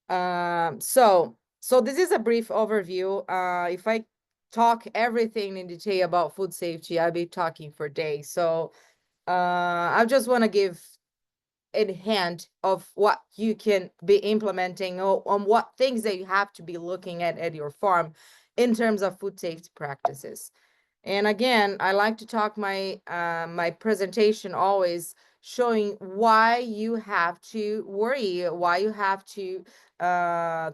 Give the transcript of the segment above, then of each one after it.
Perfect. So this is a brief overview. If I talk everything in detail about food safety, I'll be talking for days. So I just want to give a hint of what you can be implementing or on what things that you have to be looking at your farm in terms of food safety practices. And again, I like to talk my presentation always showing why you have to worry, why you have to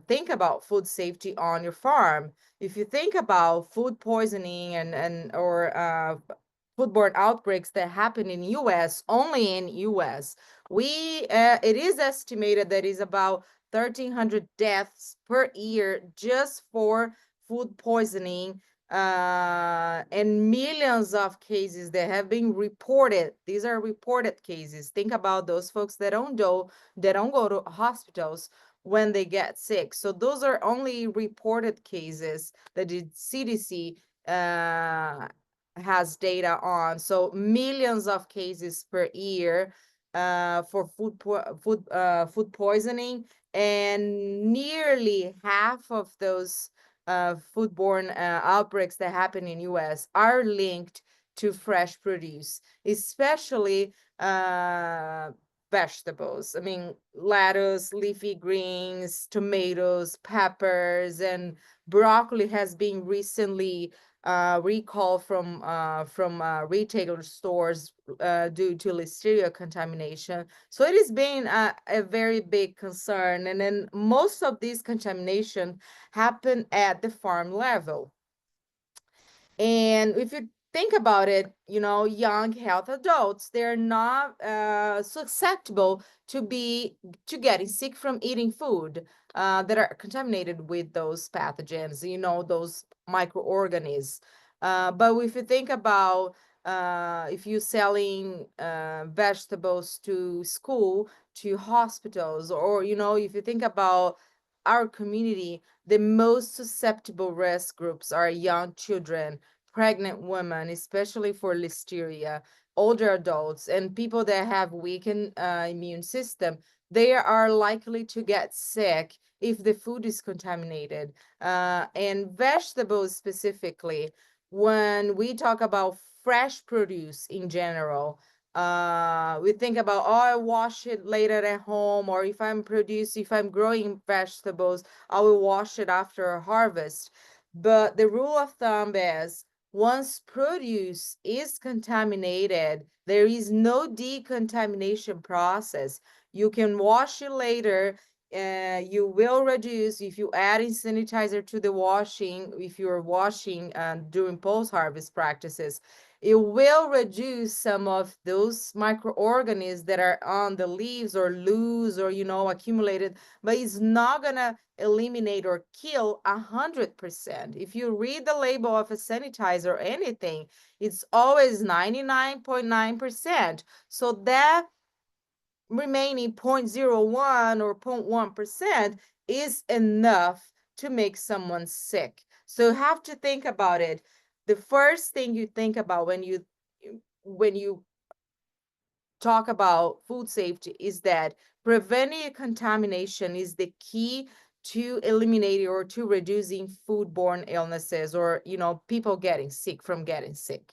think about food safety on your farm. If you think about food poisoning and or foodborne outbreaks that happen in US, only in US, it is estimated that is about 1,300 deaths per year just for food poisoning, and millions of cases that have been reported. These are reported cases. Think about those folks that don't go to hospitals when they get sick. So those are only reported cases that the CDC has data on. So millions of cases per year for food poisoning, and nearly half of those foodborne outbreaks that happen in US are linked to fresh produce, especially vegetables. I mean, lettuce, leafy greens, tomatoes, peppers, and broccoli has been recently recalled from retailer stores due to listeria contamination. So it has been a very big concern. And then most of these contamination happen at the farm level. And if you think about it, young health adults, they're not susceptible to getting sick from eating food that are contaminated with those pathogens, those microorganisms. But if you think about if you're selling vegetables to school, to hospitals, or if you think about our community, the most susceptible risk groups are young children, pregnant women, especially for listeria, older adults, and people that have weakened immune system. They are likely to get sick if the food is contaminated. And vegetables specifically, when we talk about fresh produce in general, we think about, oh, I wash it later at home, or if I'm growing vegetables, I will wash it after harvest. But the rule of thumb is once produce is contaminated, there is no decontamination process. You can wash it later. You will reduce if you add in sanitizer to the washing, if you're washing during post-harvest practices, it will reduce some of those microorganisms that are on the leaves or loose or accumulated, but it's not gonna eliminate or kill 100%. If you read the label of a sanitizer or anything, it's always 99.9%. So that remaining 0.01 or 0.1% is enough to make someone sick. So you have to think about it. The first thing you think about when you talk about food safety is that preventing contamination is the key to eliminating or to reducing foodborne illnesses, or people getting sick from getting sick.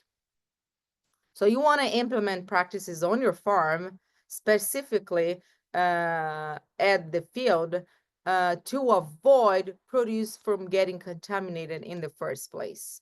So you want to implement practices on your farm, specifically at the field, to avoid produce from getting contaminated in the first place.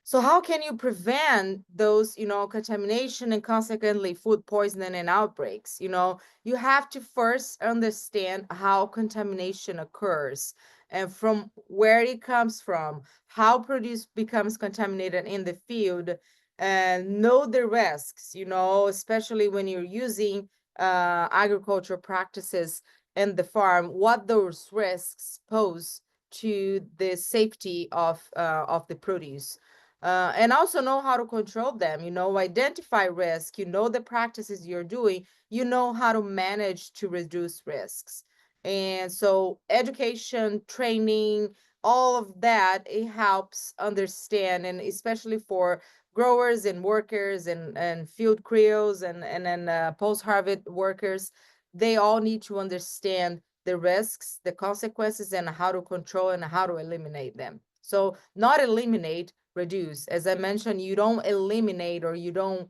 So how can you prevent those, contamination and consequently food poisoning and outbreaks? You have to first understand how contamination occurs and from where it comes from, how produce becomes contaminated in the field, and know the risks, especially when you're using agricultural practices in the farm, what those risks pose to the safety of the produce. And also know how to control them, identify risk, the practices you're doing, how to manage to reduce risks. And so education, training, all of that, it helps understand, and especially for growers and workers and field crews and then post-harvest workers, they all need to understand the risks, the consequences, and how to control and how to eliminate them. So not eliminate, reduce. As I mentioned, you don't eliminate or you don't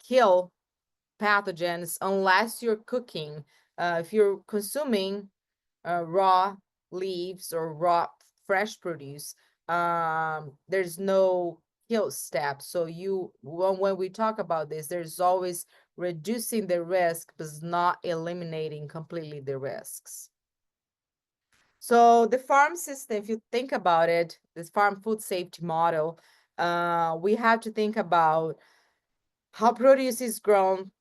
kill pathogens unless you're cooking. If you're consuming raw leaves or raw fresh produce, there's no kill step. So when we talk about this, there's always reducing the risk, but not eliminating completely the risks. So the farm system, if you think about it, this farm food safety model, we have to think about how produce is grown,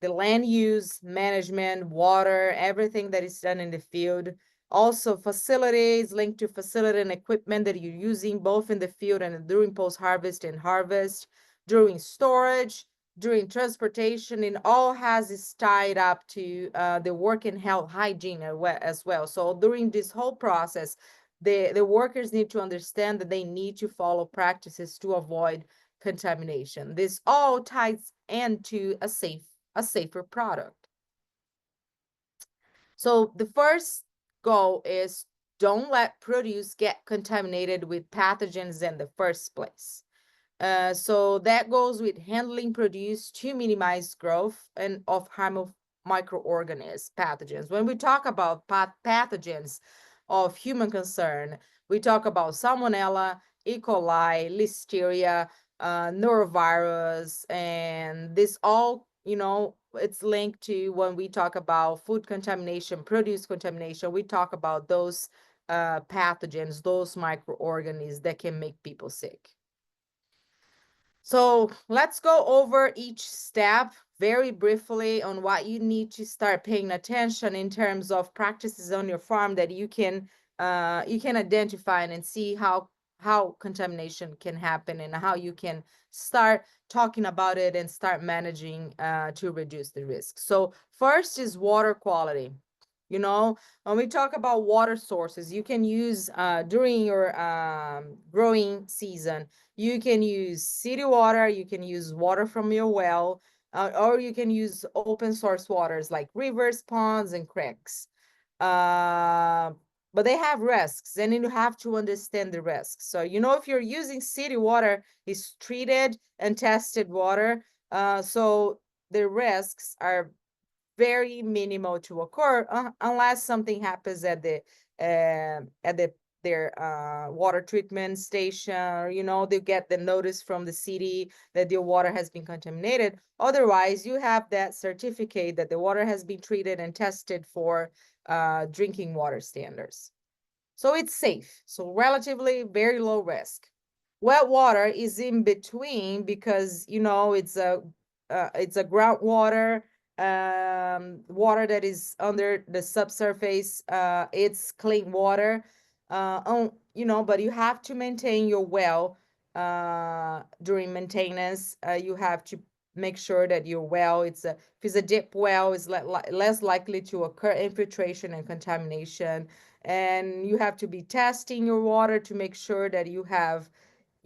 the land use, management, water, everything that is done in the field. Also facilities linked to facility and equipment that you're using both in the field and during post-harvest and harvest, during storage, during transportation, and all has is tied up to the work and health hygiene as well. So during this whole process, the workers need to understand that they need to follow practices to avoid contamination. This all ties into a safer product. So the first goal is don't let produce get contaminated with pathogens in the first place. So that goes with handling produce to minimize growth and of harmful microorganisms, pathogens. When we talk about pathogens of human concern, we talk about Salmonella, E. coli, Listeria, norovirus, and this all, it's linked to when we talk about food contamination, produce contamination, we talk about those pathogens, those microorganisms that can make people sick. So let's go over each step very briefly on what you need to start paying attention in terms of practices on your farm that you can identify and see how contamination can happen and how you can start talking about it and start managing to reduce the risk. So first is water quality. When we talk about water sources, you can use during your growing season, you can use city water, you can use water from your well, or you can use open source waters like rivers, ponds, and creeks. But they have risks, and you have to understand the risks. So, if you're using city water, it's treated and tested water. So the risks are very minimal to occur unless something happens at their water treatment station, or, they get the notice from the city that the water has been contaminated. Otherwise, you have that certificate that the water has been treated and tested for drinking water standards. So it's safe. So relatively very low risk. Wet water is in between because, it's a groundwater water that is under the subsurface. It's clean water. But you have to maintain your well during maintenance. You have to make sure that your well, if it's a deep well, is less likely to occur infiltration and contamination. And you have to be testing your water to make sure that you have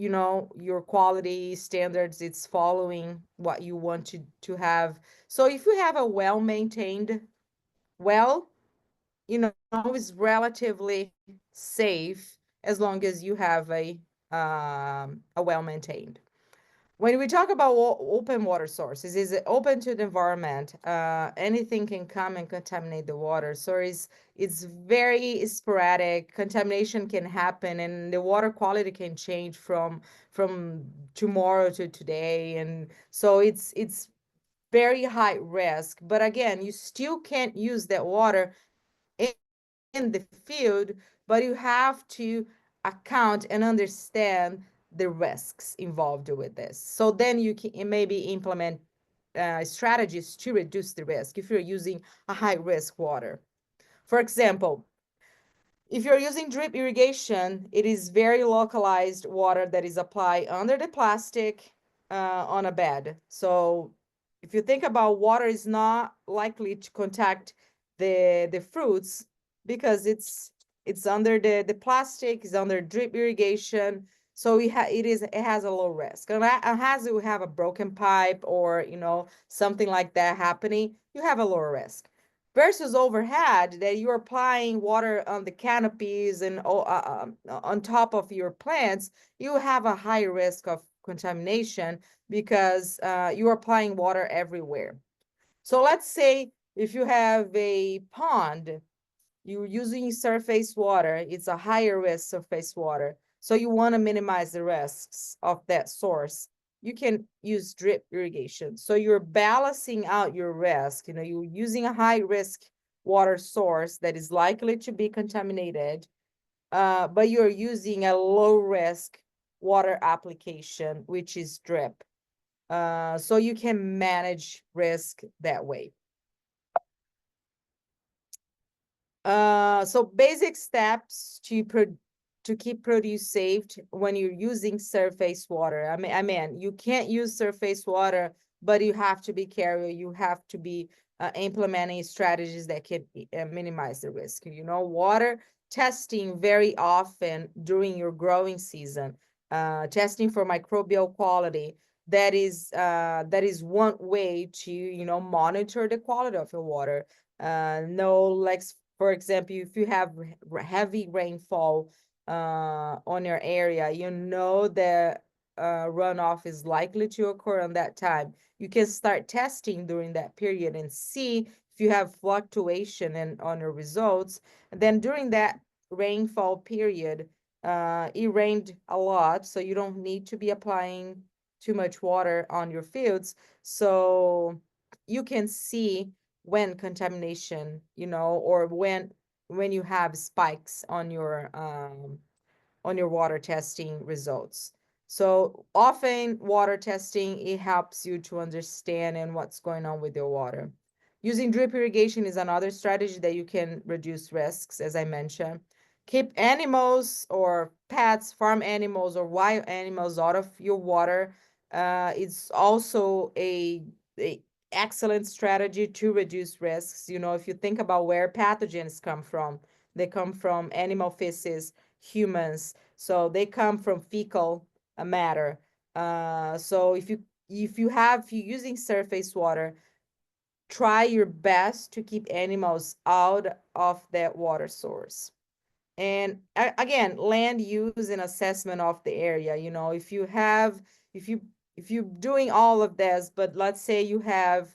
your quality standards, it's following what you want to have. So if you have a well-maintained well, it's relatively safe as long as you have a well-maintained. When we talk about open water sources, is it open to the environment? Anything can come and contaminate the water. So it's very sporadic. Contamination can happen, and the water quality can change from tomorrow to today. And so it's very high risk. But again, you still can't use that water in the field, but you have to account and understand the risks involved with this. So then you can maybe implement strategies to reduce the risk if you're using a high risk water. For example, if you're using drip irrigation, it is very localized water that is applied under the plastic on a bed. So if you think about water is not likely to contact the fruits because it's under the plastic, is under drip irrigation. So it has a low risk. Unless you have a broken pipe or something like that happening, you have a lower risk. Versus overhead, that you're applying water on the canopies and on top of your plants, you have a high risk of contamination because you're applying water everywhere. So let's say if you have a pond, you're using surface water, it's a higher risk surface water. So you want to minimize the risks of that source. You can use drip irrigation. So you're balancing out your risk. You're using a high risk water source that is likely to be contaminated, but you're using a low risk water application, which is drip. So you can manage risk that way. So basic steps to keep produce saved when you're using surface water. I mean, you can't use surface water, but you have to be careful. You have to be implementing strategies that can minimize the risk. Water testing very often during your growing season, testing for microbial quality. That is one way to monitor the quality of your water. No, like for example, if you have heavy rainfall on your area, that runoff is likely to occur on that time. You can start testing during that period and see if you have fluctuation on your results. And then during that rainfall period, it rained a lot, so you don't need to be applying too much water on your fields. So you can see when contamination, or when you have spikes on your water testing results. So often water testing, it helps you to understand and what's going on with your water. Using drip irrigation is another strategy that you can reduce risks, as I mentioned. Keep animals or pets, farm animals or wild animals out of your water. It's also a excellent strategy to reduce risks. If you think about where pathogens come from, they come from animal feces, humans, so they come from fecal matter. So if you're using surface water, try your best to keep animals out of that water source. And again, land use and assessment of the area. If you're doing all of this, but let's say you have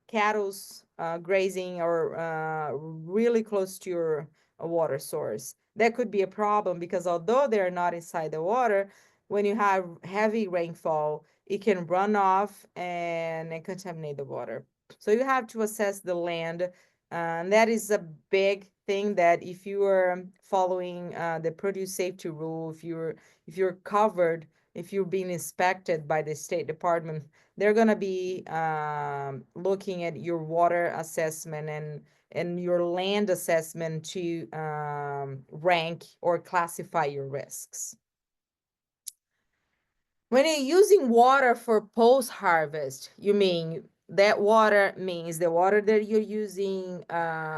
cattle's grazing or really close to your water source, that could be a problem, because although they're not inside the water, when you have heavy rainfall, it can run off and contaminate the water. So you have to assess the land, and that is a big thing, that if you are following the produce safety rule, if you're covered, if you're being inspected by the State Department, they're gonna be looking at your water assessment and your land assessment to rank or classify your risks. When you're using water for post-harvest, you mean that water means the water that you're using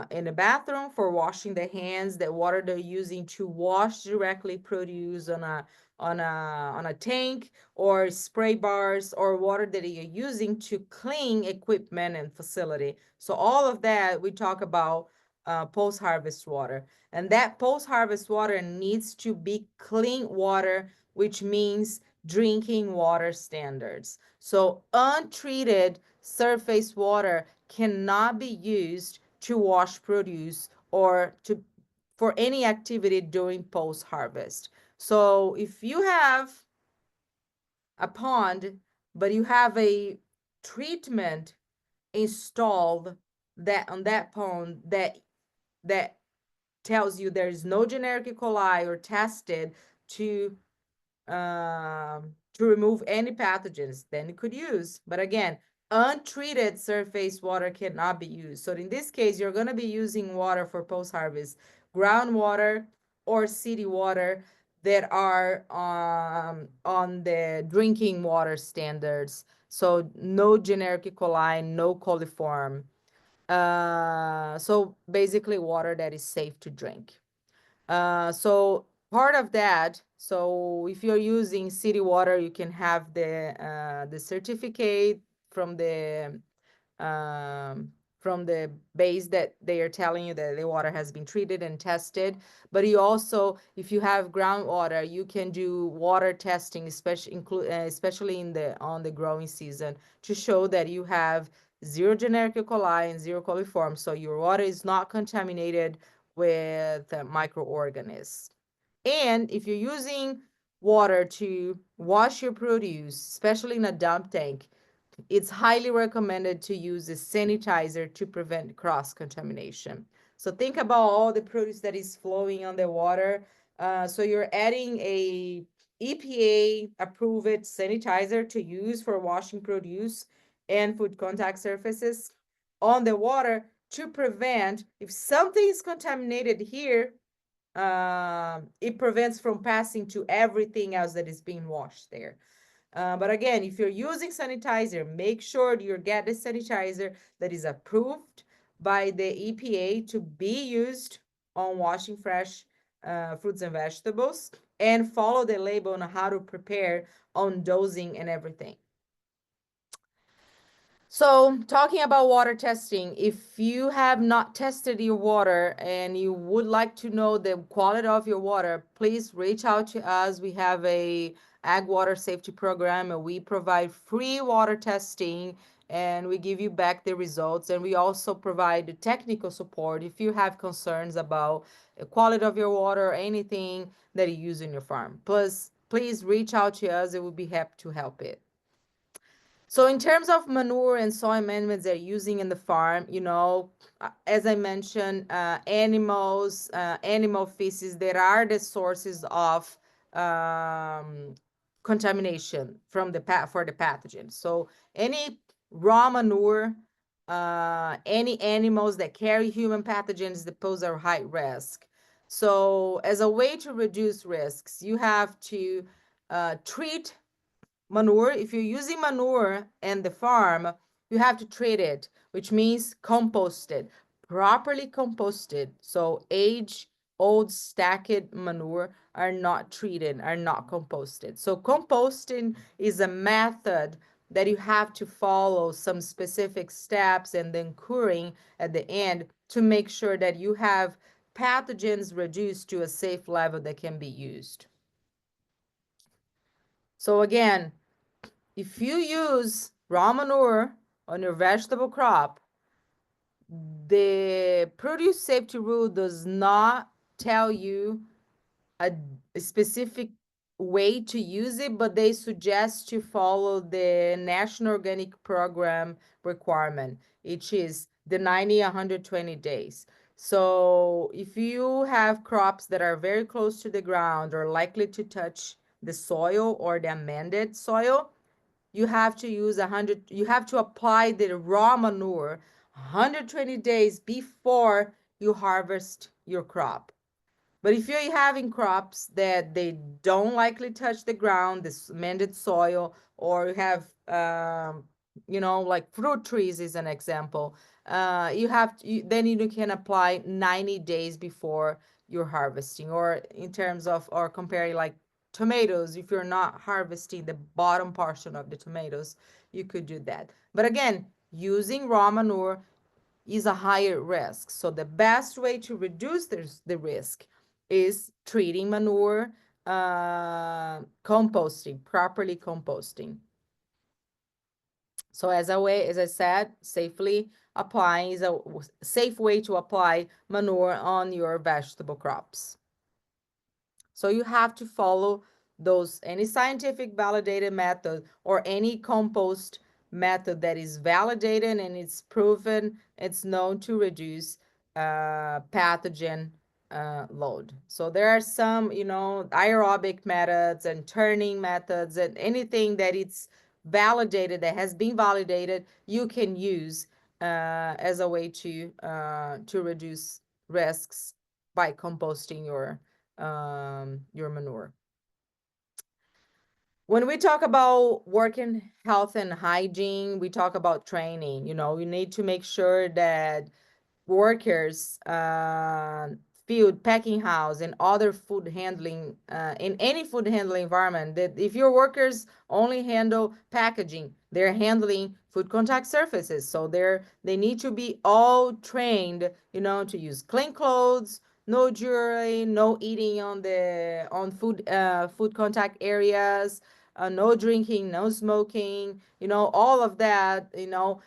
in the bathroom for washing the hands, the water that you're using to wash directly produce on a tank or spray bars, or water that you're using to clean equipment and facility. So all of that we talk about post-harvest water. And that post-harvest water needs to be clean water, which means drinking water standards. So untreated surface water cannot be used to wash produce or for any activity during post-harvest. So if you have a pond, but you have a treatment installed that on that pond that tells you there is no generic E. coli or tested to remove any pathogens, then you could use. But again, untreated surface water cannot be used. So in this case, you're going to be using water for post-harvest, groundwater or city water that are on the drinking water standards. So no generic E. coli, no coliform. So basically water that is safe to drink. So part of that, so if you're using city water, you can have the certificate from the um, base that they are telling you that the water has been treated and tested. But you also, if you have groundwater, you can do water testing, especially in the on the growing season, to show that you have zero generic E. coli and zero coliform, so your water is not contaminated with microorganisms. And if you're using water to wash your produce, especially in a dump tank, it's highly recommended to use a sanitizer to prevent cross-contamination. So think about all the produce that is flowing on the water. So you're adding a EPA approved sanitizer to use for washing produce and food contact surfaces on the water to prevent, if something is contaminated here, it prevents from passing to everything else that is being washed there. But again, if you're using sanitizer, make sure you get the sanitizer that is approved by the EPA to be used on washing fresh fruits and vegetables, and follow the label on how to prepare, on dosing and everything. So, talking about water testing, if you have not tested your water and you would like to know the quality of your water, please reach out to us. We have a ag water safety program, and we provide free water testing, and we give you back the results. And we also provide technical support if you have concerns about the quality of your water or anything that you use in your farm. Plus, please reach out to us. It will be happy to help it. So in terms of manure and soil amendments they're using in the farm, as I mentioned, animal feces, there are the sources of contamination for the pathogens. So any raw manure, any animals that carry human pathogens that pose a high risk. So as a way to reduce risks, you have to treat manure. If you're using manure in the farm, you have to treat it, which means composted, properly composted. So age-old stacked manure are not treated, are not composted. So composting is a method that you have to follow some specific steps, and then curing at the end to make sure that you have pathogens reduced to a safe level that can be used. So again, if you use raw manure on your vegetable crop, the produce safety rule does not tell you a specific way to use it, but they suggest to follow the National Organic Program requirement, which is the 90, 120 days. So if you have crops that are very close to the ground or likely to touch the soil or the amended soil, you have to you have to apply the raw manure 120 days before you harvest your crop. But if you're having crops that they don't likely touch the ground, this amended soil, or you have, like fruit trees is an example, then you can apply 90 days before you're harvesting. Or in terms of, or comparing like tomatoes, if you're not harvesting the bottom portion of the tomatoes, you could do that. But again, using raw manure is a higher risk. So the best way to reduce the risk is treating manure, composting, properly composting. So as I said, safely applying is a safe way to apply manure on your vegetable crops. So you have to follow any scientific validated method or any compost method that is validated and it's proven, it's known to reduce pathogen load. So there are some, aerobic methods and turning methods, and anything that it's validated, that has been validated, you can use as a way to reduce risks by composting your manure. When we talk about working health and hygiene, we talk about training. You need to make sure that workers field, packing house, and other food handling, in any food handling environment, that if your workers only handle packaging, they're handling food contact surfaces. So they need to be all trained, to use clean clothes, no jewelry, no eating on food contact areas, no drinking, no smoking, all of that,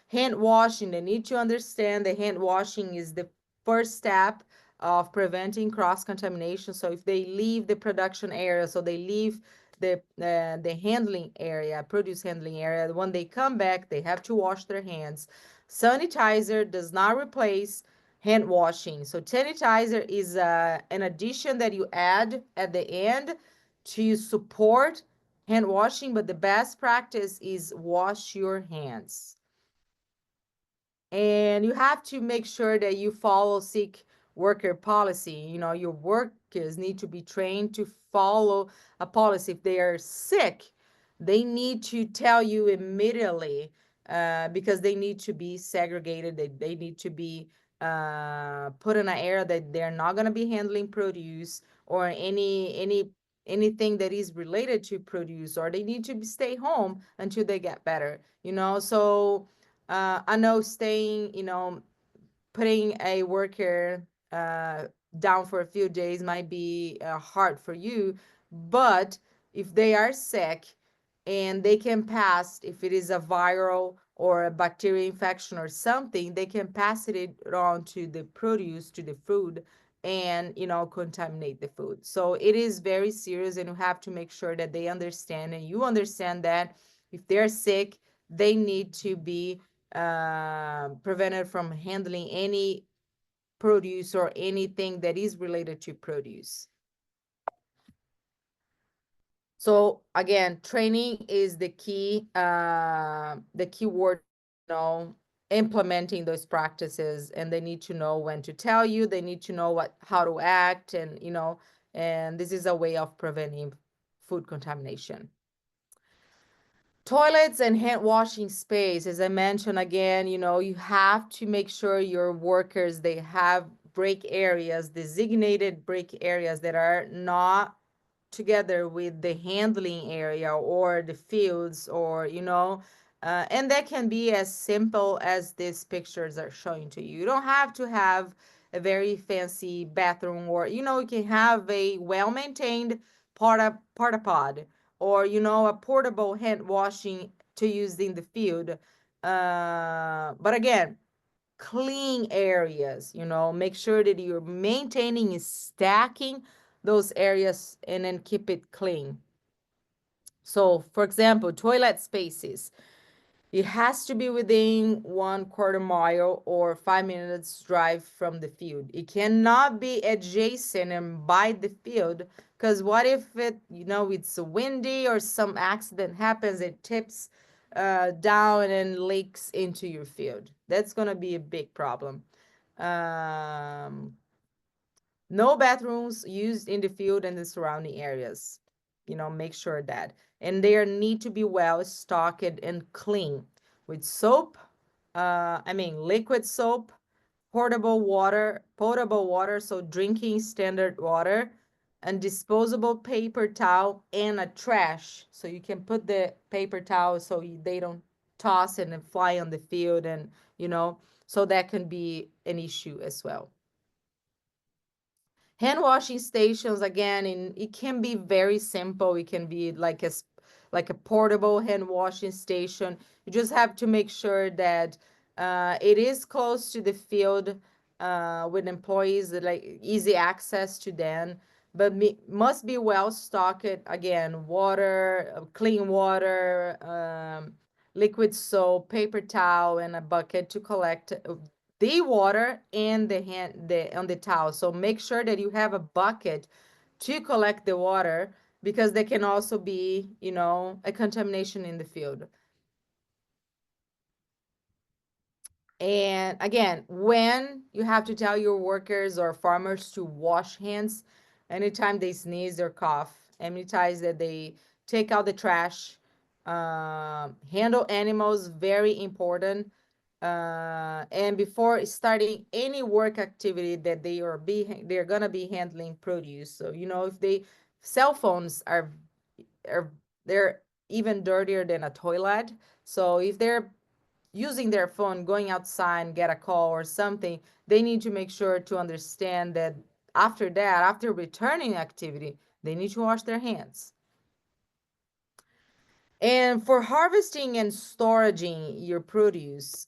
hand washing. They need to understand that hand washing is the first step of preventing cross contamination. So if they leave the production area, so they leave the handling area, produce handling area, when they come back, they have to wash their hands. Sanitizer does not replace hand washing. So sanitizer is an addition that you add at the end to support hand washing, but the best practice is wash your hands. And you have to make sure that you follow sick worker policy. Your workers need to be trained to follow a policy. If they are sick, they need to tell you immediately, because they need to be segregated. They need to be put in an area that they're not going to be handling produce or anything that is related to produce, or they need to stay home until they get better. So I know putting a worker down for a few days might be hard for you, but if they are sick and they can pass, if it is a viral or a bacterial infection or something, they can pass it on to the produce, to the food, and contaminate the food. So it is very serious, and you have to make sure that they understand, and you understand that if they're sick, they need to be prevented from handling any produce or anything that is related to produce. So again, training is the key word, implementing those practices, and they need to know when to tell you, they need to know how to act, and this is a way of preventing food contamination. Toilets and hand washing space, as I mentioned again, you have to make sure your workers, they have break areas, designated break areas that are not together with the handling area or the fields, or and that can be as simple as these pictures are showing to you. You don't have to have a very fancy bathroom, or you can have a well-maintained porta pod, or a portable hand washing to use in the field. But again, clean areas, make sure that you're maintaining and stacking those areas, and then keep it clean. So for example, toilet spaces, it has to be within 1/4 mile or 5 minutes drive from the field. It cannot be adjacent and by the field, because what if it's windy or some accident happens, it tips down and leaks into your field. That's going to be a big problem. No bathrooms used in the field and the surrounding areas. Make sure that. And they need to be well stocked and clean with soap, liquid soap, potable water, so drinking standard water, and disposable paper towel, and a trash. So you can put the paper towel so they don't toss it and fly on the field, and, so that can be an issue as well. Hand washing stations, again, it can be very simple. It can be like a portable hand washing station. You just have to make sure that it is close to the field, with employees, like easy access to them, but must be well stocked. Again, water, clean water, liquid soap, paper towel, and a bucket to collect the water and on the towel. So make sure that you have a bucket to collect the water, because there can also be, a contamination in the field. And again, when you have to tell your workers or farmers to wash hands anytime they sneeze or cough, anytime that they take out the trash, handle animals, very important. and before starting any work activity that they're gonna be handling produce. So if they cell phones are they're even dirtier than a toilet. So if they're using their phone, going outside and get a call or something, they need to make sure to understand that after that, after returning activity, they need to wash their hands. And for harvesting and storaging your produce,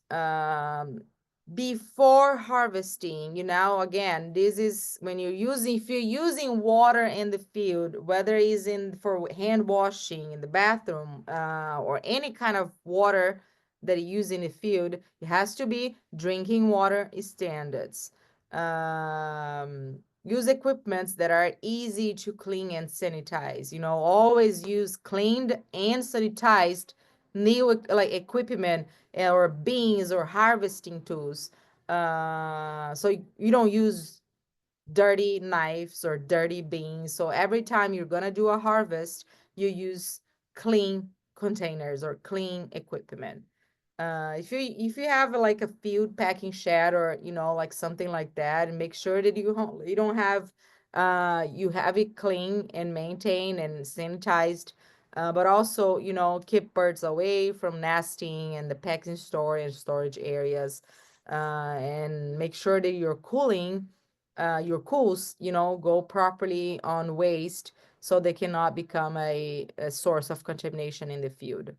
before harvesting, again, this is when if you're using water in the field, whether it's for hand washing in the bathroom, or any kind of water that you use in the field, it has to be drinking water standards. Use equipments that are easy to clean and sanitize. Always use cleaned and sanitized new like equipment or beans or harvesting tools. So you don't use dirty knives or dirty beans. So every time you're gonna do a harvest, you use clean containers or clean equipment. If you have like a field packing shed or like something like that, and make sure that you don't have you have it clean and maintained and sanitized. But also keep birds away from nesting and the packing store and storage areas, and make sure that your cools go properly on waste so they cannot become a source of contamination in the field.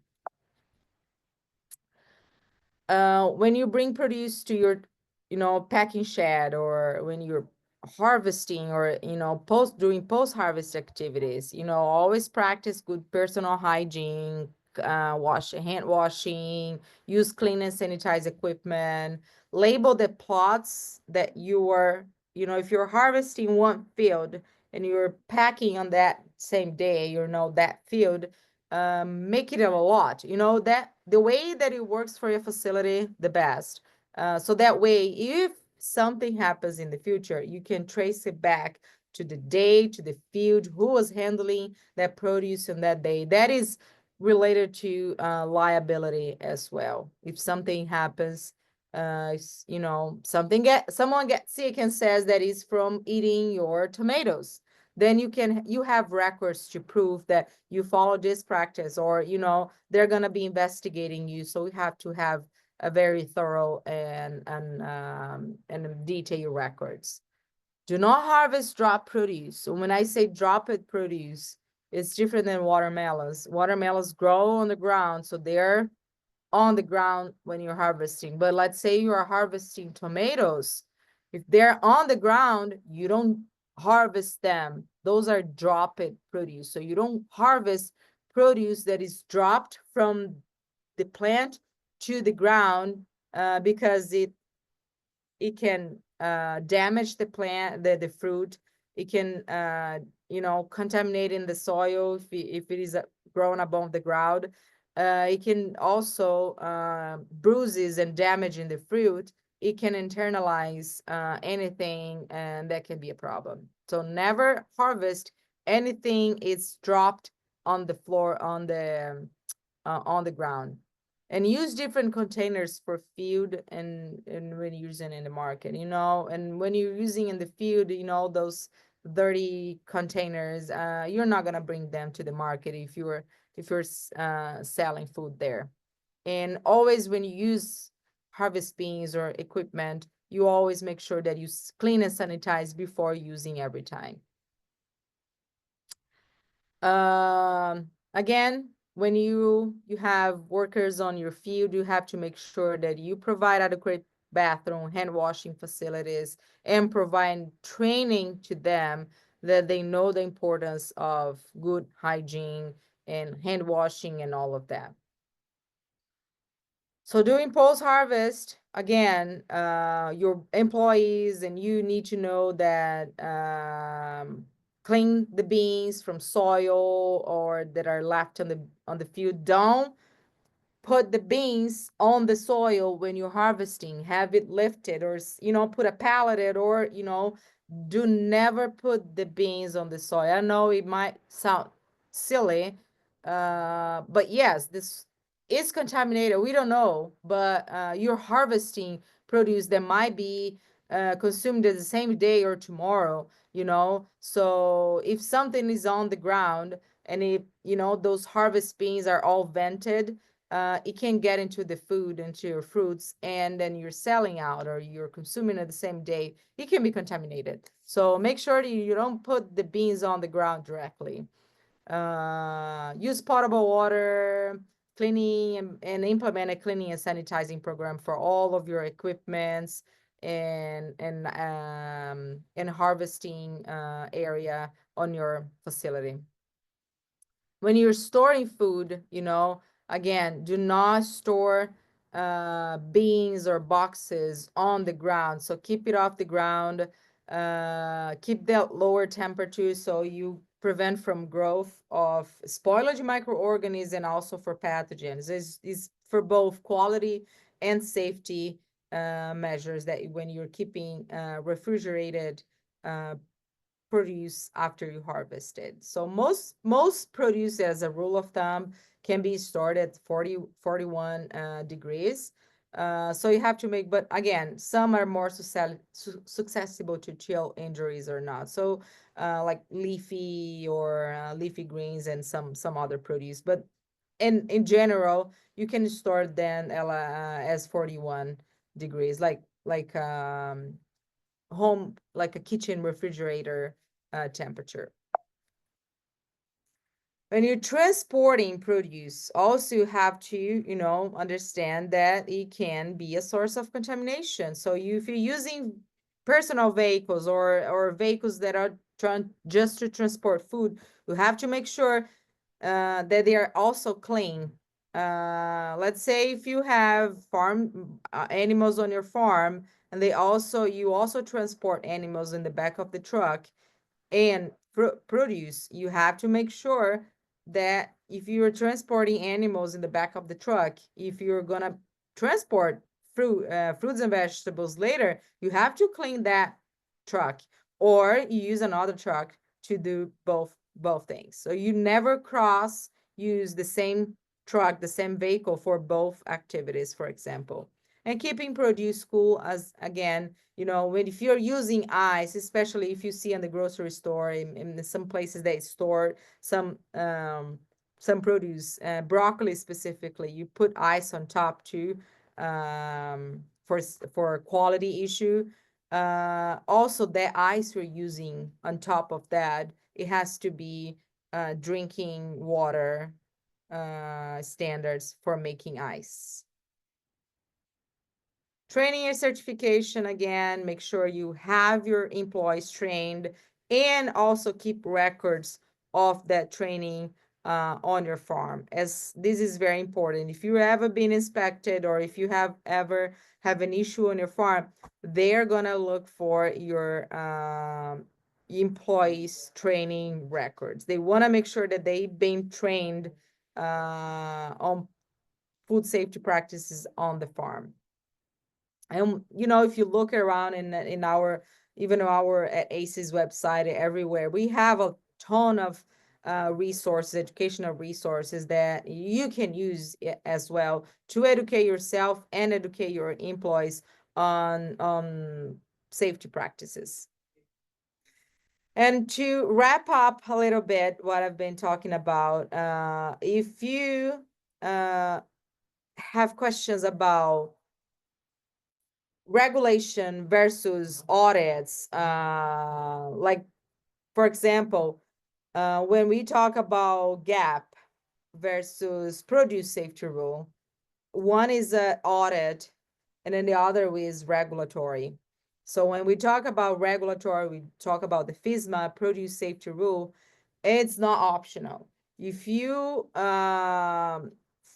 When you bring produce to your packing shed, or when you're harvesting, or during post harvest activities, always practice good personal hygiene, hand washing, use clean and sanitize equipment, label the plots that you are, if you're harvesting one field and you're packing on that same day, that field, make it a lot, that the way that it works for your facility the best. So that way, if something happens in the future, you can trace it back to the day, to the field, who was handling that produce on that day. That is related to liability as well. If something happens, someone gets sick and says that is from eating your tomatoes, then you have records to prove that you follow this practice, or they're going to be investigating you. So we have to have a very thorough and detailed records. Do not harvest drop produce. So when I say drop it produce, it's different than watermelons. Watermelons grow on the ground, so they're on the ground when you're harvesting. But let's say you are harvesting tomatoes. If they're on the ground, you don't harvest them. Those are drop it produce. So you don't harvest produce that is dropped from the plant to the ground, because it can damage the plant, the fruit. It can contaminate in the soil if it is grown above the ground. It can also bruises and damage in the fruit. It can internalize anything, and that can be a problem. So never harvest anything it's dropped on the floor, on the ground. And use different containers for field and when using in the market, and when you're using in the field, those dirty containers, you're not going to bring them to the market if you're selling food there. And always when you use harvest beans or equipment, you always make sure that you clean and sanitize before using every time. Again, when you have workers on your field, you have to make sure that you provide adequate bathroom, hand washing facilities, and provide training to them that they know the importance of good hygiene and hand washing and all of that. So during post-harvest, again, your employees and you need to know that clean the beans from soil or that are left on the field. Don't put the beans on the soil when you're harvesting. Have it lifted, or put a pallet, or do never put the beans on the soil. I know it might sound silly, but yes, this is contaminated. We don't know, but you're harvesting produce that might be consumed the same day or tomorrow, you know. So if something is on the ground and if, you know, those harvest beans are all vented, it can get into the food, into your fruits, and then you're selling out or you're consuming it the same day, it can be contaminated. So make sure that you don't put the beans on the ground directly. Use potable water, cleaning, and implement a cleaning and sanitizing program for all of your equipments and harvesting area on your facility. When you're storing food, you know, again, do not store beans or boxes on the ground. So keep it off the ground. Keep that lower temperature so you prevent from growth of spoilage microorganisms and also for pathogens. Is for both quality and safety measures that when you're keeping refrigerated produce after you harvest it. So most produce, as a rule of thumb, can be stored at 41 degrees. So you have to make, but again, some are more susceptible to chill injuries or not. So like leafy or leafy greens and some other produce. But in general, you can store them as 41 degrees, like home, like a kitchen refrigerator temperature. When you're transporting produce, also you have to, you know, understand that it can be a source of contamination. So if you're using personal vehicles or vehicles that are just to transport food, you have to make sure that they are also clean. Let's say if you have farm animals on your farm, and you also transport animals in the back of the truck and produce, you have to make sure that if you're transporting animals in the back of the truck, if you're gonna transport fruits and vegetables later, you have to clean that truck, or you use another truck to do both things. So you never use the same truck, the same vehicle for both activities, for example. And keeping produce cool, as again, you know, if you're using ice, especially if you see in the grocery store, in some places they store some produce, broccoli specifically, you put ice on top too, for quality issue. Also, the ice you're using on top of that, it has to be drinking water standards for making ice. Training and certification, again, make sure you have your employees trained and also keep records of that training on your farm, as this is very important. If you ever been inspected or if you have ever have an issue on your farm, they're gonna look for your employees training records. They want to make sure that they've been trained on food safety practices on the farm. And you know, if you look around in our, even our at ACES website, everywhere, we have a ton of resources, educational resources that you can use as well to educate yourself and educate your employees on safety practices. And to wrap up a little bit what I've been talking about, if you have questions about regulation versus audits, like for example, when we talk about GAP versus produce safety rule, one is an audit and then the other is regulatory. So when we talk about regulatory, we talk about the FSMA produce safety rule. It's not optional. If you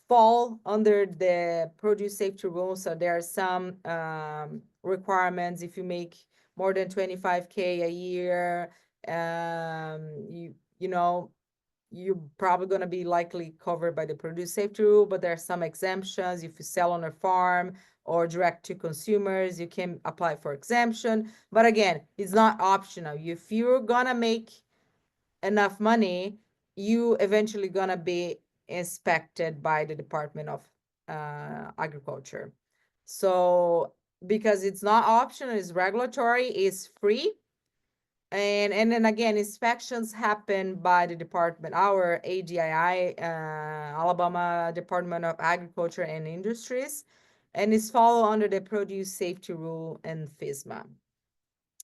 fall under the produce safety rule, so there are some requirements. If you make more than 25K a year, you know, you're probably going to be likely covered by the produce safety rule, but there are some exemptions. If you sell on a farm or direct to consumers, you can apply for exemption. But again, it's not optional. If you're going to make enough money, you eventually going to be inspected by the Department of agriculture. So because it's not optional, it's regulatory, it's free. And then again, inspections happen by the department, our ADII, Alabama Department of Agriculture and Industries, and is follow under the Produce Safety Rule and FSMA.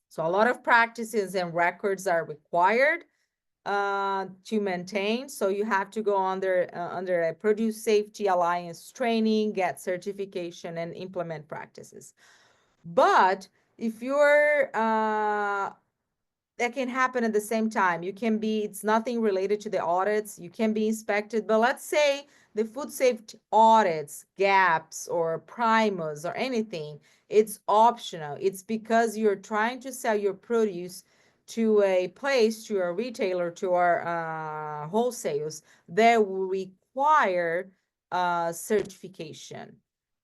So a lot of practices and records are required to maintain. So you have to go under a Produce Safety Alliance training, get certification, and implement practices. But if you're that can happen at the same time. You can be, it's nothing related to the audits. You can be inspected, but let's say the food safety audits, GAPs or Primus or anything, it's optional. It's because you're trying to sell your produce to a place, to a retailer, to our wholesales that will require certification,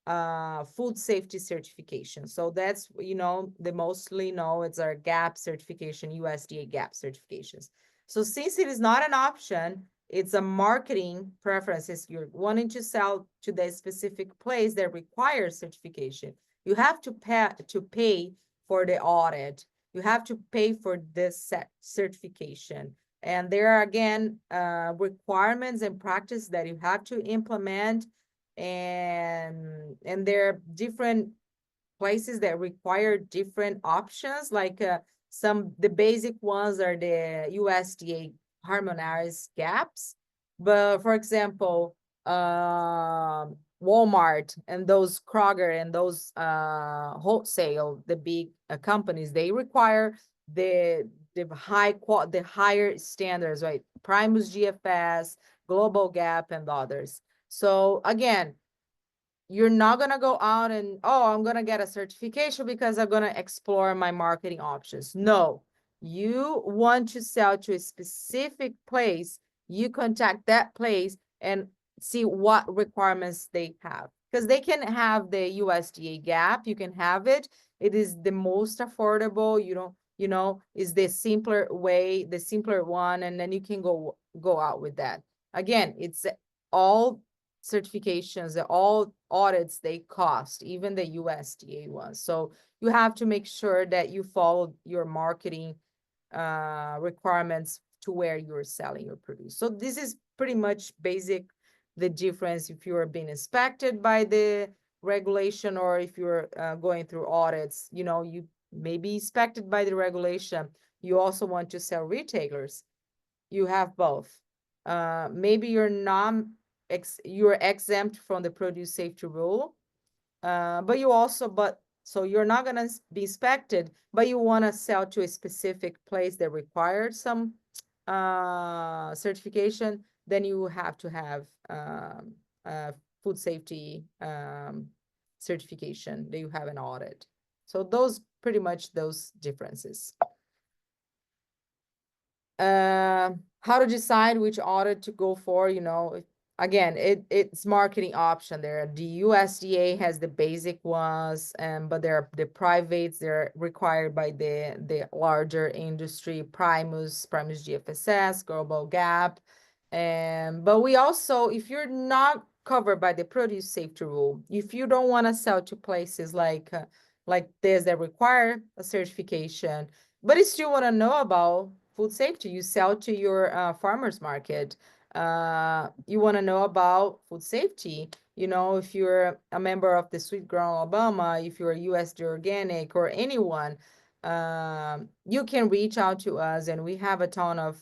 food safety certification. So that's, the mostly know it's our GAP certification, USDA GAP certifications. So since it is not an option, it's a marketing preference. You're wanting to sell to the specific place that requires certification. You have to pay for the audit. You have to pay for this certification. And there are, again, requirements and practice that you have to implement, and there are different places that require different options. Like the basic ones are the USDA harmonized GAPs. But for example, Walmart and those Kroger and those wholesale, the big companies, they require the the higher standards, right? Primus GFS, Global GAP, and others. So again, you're not going to go out and, oh, I'm going to get a certification because I'm going to explore my marketing options. No, you want to sell to a specific place, you contact that place and see what requirements they have. Because they can have the USDA GAP, you can have it. It is the most affordable, is the simpler way, the simpler one, and then you can go out with that. Again, it's all certifications, all audits, they cost, even the USDA ones. So you have to make sure that you follow your marketing requirements to where you're selling your produce. So this is pretty much basic, the difference if you are being inspected by the regulation or if you're going through audits. You may be inspected by the regulation. You also want to sell retailers. You have both. Maybe you're exempt from the produce safety rule, so you're not going to be inspected, but you want to sell to a specific place that requires some certification, then you have to have food safety certification, that you have an audit. So those pretty much those differences. How to decide which audit to go for, again, it's marketing option there. The USDA has the basic ones, but there are the privates, they're required by the larger industry, Primus GFSS, Global GAP. But we also, if you're not covered by the produce safety rule, if you don't want to sell to places like this that require a certification, but you still want to know about food safety, you sell to your farmers market, you want to know about food safety, if you're a member of the Sweet Grown Alabama, if you're a USDA Organic or anyone, you can reach out to us, and we have a ton of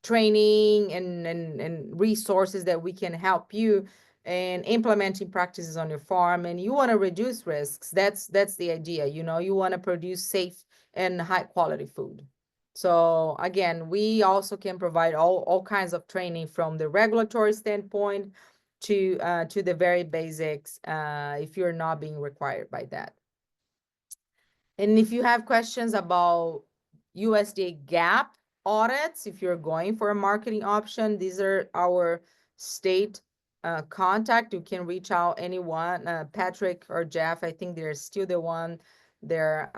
training and resources that we can help you in implementing practices on your farm. And you want to reduce risks. That's the idea. You want to produce safe and high quality food. So again, we also can provide all kinds of training from the regulatory standpoint to the very basics, if you're not being required by that. And if you have questions about USDA GAP audits, if you're going for a marketing option, these are our state contact. You can reach out anyone, Patrick or Jeff. I think they're still the one there,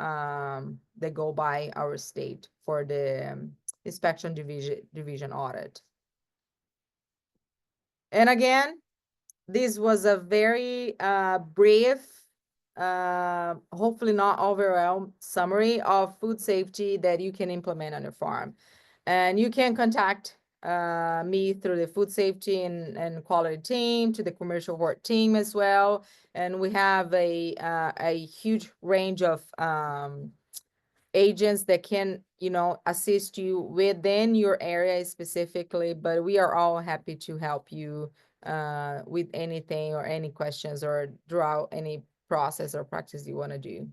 they go by our state for the inspection division audit. And again, this was a very brief, hopefully not overwhelmed summary of food safety that you can implement on your farm. And you can contact me through the food safety and quality team, to the commercial work team as well. And we have a huge range of agents that can, assist you within your area specifically, but we are all happy to help you with anything or any questions or draw any process or practice you want to do.